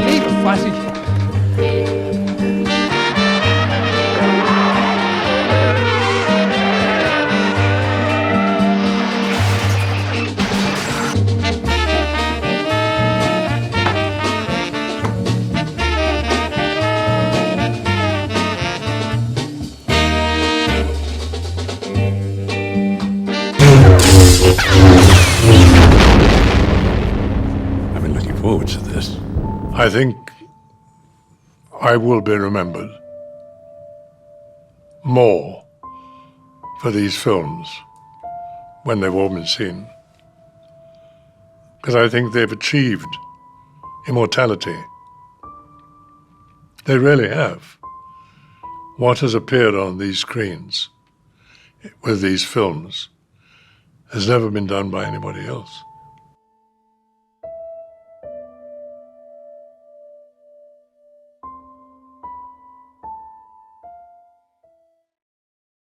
Helt fácil. I've been looking forward to this. I think I will be remembered more for these films when they've all been seen, because I think they've achieved immortality. They really have. What has appeared on these screens with these films has never been done by anybody else.